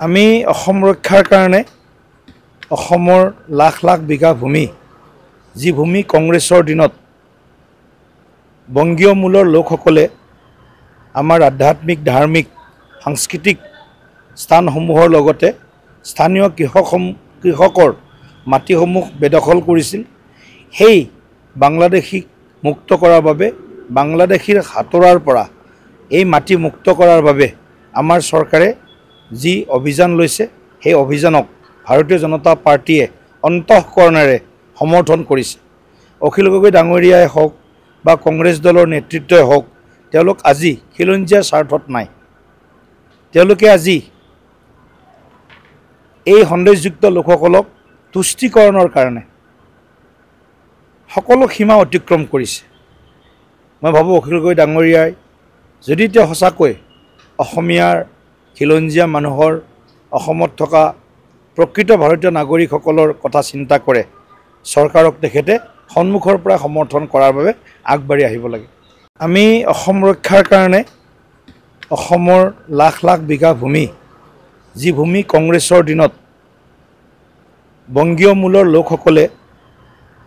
আমি অসম ৰক্ষাৰ কাৰণে অসমৰ লাখ লাখ বিঘা ভূমি যি ভূমি কংগ্ৰেছৰ দিনত বংগীয় মূলৰ লোকসকলে আমাৰ আধ্যাত্মিক ধাৰ্মিক সাংস্কৃতিক স্থানসমূহৰ লগতে স্থানীয় কৃষকৰ মাটিসমূহ বেদখল কৰিছিল। সেই বাংলাদেশীক মুক্ত কৰাৰ বাবে বাংলাদেশীৰ হাতোৰাৰ পৰা এই মাটি মুক্ত কৰাৰ বাবে আমাৰ চৰকাৰে যি অভিযান লৈছে সেই অভিযানক ভাৰতীয় জনতা পাৰ্টিয়ে অন্তঃকৰণেৰে সমৰ্থন কৰিছে। অখিল গগৈ ডাঙৰীয়াই হওক বা কংগ্ৰেছ দলৰ নেতৃত্বই হওক, তেওঁলোক আজি খিলঞ্জীয়াৰ স্বাৰ্থত নাই। তেওঁলোকে আজি এই সন্দেহযুক্ত লোকসকলক তুষ্টিকৰণৰ কাৰণে সকলো সীমা অতিক্ৰম কৰিছে। মই ভাবোঁ অখিল গগৈ ডাঙৰীয়াই যদি তেওঁ সঁচাকৈ অসমীয়াৰ খিলঞ্জীয়া মানুহৰ অসমত থকা প্ৰকৃত ভাৰতীয় নাগৰিকসকলৰ কথা চিন্তা কৰে, চৰকাৰক তেখেতে সন্মুখৰ পৰা সমৰ্থন কৰাৰ বাবে আগবাঢ়ি আহিব লাগে। আমি অসম ৰক্ষাৰ কাৰণে অসমৰ লাখ লাখ বিঘা ভূমি যি ভূমি কংগ্ৰেছৰ দিনত বংগীয় মূলৰ লোকসকলে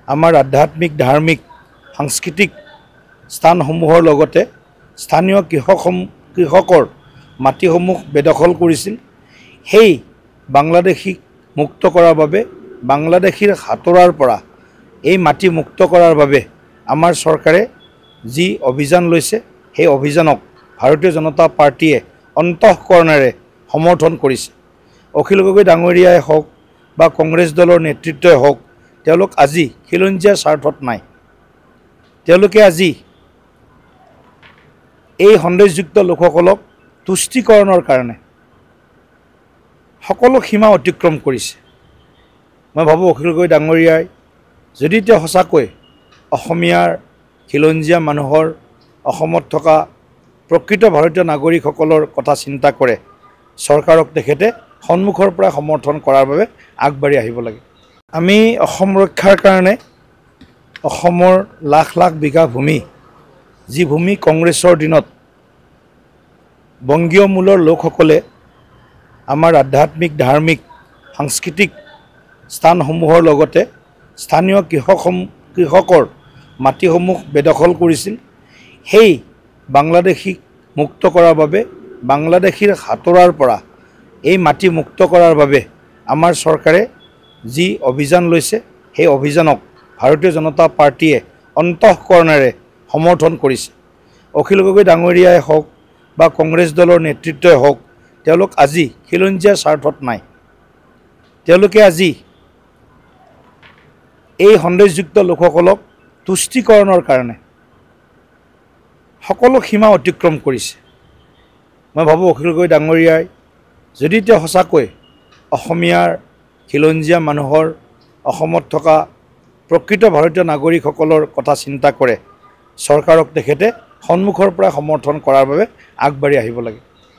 আমাৰ আধ্যাত্মিক ধাৰ্মিক সাংস্কৃতিক স্থানসমূহৰ লগতে স্থানীয় কৃষকৰ মাটিসমূহ বেদখল কৰিছিল। সেই বাংলাদেশীক মুক্ত কৰাৰ বাবে বাংলাদেশীৰ হাতোৰাৰ পৰা এই মাটি মুক্ত কৰাৰ বাবে আমাৰ চৰকাৰে যি অভিযান লৈছে সেই অভিযানক ভাৰতীয় জনতা পাৰ্টিয়ে অন্তঃকৰণেৰে সমৰ্থন কৰিছে। অখিল গগৈ ডাঙৰীয়াই হওক বা কংগ্ৰেছ দলৰ নেতৃত্বই হওক, তেওঁলোক আজি খিলঞ্জীয়াৰ স্বাৰ্থত নাই। তেওঁলোকে আজি এই সন্দেহযুক্ত লোকসকলক তুষ্টিকৰণৰ কাৰণে সকলো সীমা অতিক্ৰম কৰিছে। মই ভাবোঁ অখিল গগৈ ডাঙৰীয়াই যদি তেওঁ সঁচাকৈ অসমীয়াৰ খিলঞ্জীয়া মানুহৰ অসমত থকা প্ৰকৃত ভাৰতীয় নাগৰিকসকলৰ কথা চিন্তা কৰে, চৰকাৰক তেখেতে সন্মুখৰ পৰা সমৰ্থন কৰাৰ বাবে আগবাঢ়ি আহিব লাগে। আমি অসম ৰক্ষাৰ কাৰণে অসমৰ লাখ লাখ বিঘা ভূমি যি ভূমি কংগ্ৰেছৰ দিনত বংগীয় মূলৰ লোকসকলে আমাৰ আধ্যাত্মিক ধাৰ্মিক সাংস্কৃতিক স্থানসমূহৰ লগতে স্থানীয় কৃষকৰ মাটিসমূহ বেদখল কৰিছিল। সেই বাংলাদেশীক মুক্ত কৰাৰ বাবে বাংলাদেশীৰ হাতোৰাৰ পৰা এই মাটি মুক্ত কৰাৰ বাবে আমাৰ চৰকাৰে যি অভিযান লৈছে সেই অভিযানক ভাৰতীয় জনতা পাৰ্টিয়ে অন্তঃকৰণেৰে সমৰ্থন কৰিছে। অখিল গগৈ ডাঙৰীয়াই হওক বা কংগ্ৰেছ দলৰ নেতৃত্বই হওক, তেওঁলোক আজি খিলঞ্জীয়াৰ স্বাৰ্থত নাই। তেওঁলোকে আজি এই সন্দেহযুক্ত লোকসকলক তুষ্টিকৰণৰ কাৰণে সকলো সীমা অতিক্ৰম কৰিছে। মই ভাবোঁ অখিল গগৈ ডাঙৰীয়াই যদি তেওঁ সঁচাকৈ অসমীয়াৰ খিলঞ্জীয়া মানুহৰ অসমত থকা প্ৰকৃত ভাৰতীয় নাগৰিকসকলৰ কথা চিন্তা কৰে, চৰকাৰক তেখেতে সন্মুখৰ পৰা সমৰ্থন কৰাৰ বাবে আগবাঢ়ি আহিব লাগে।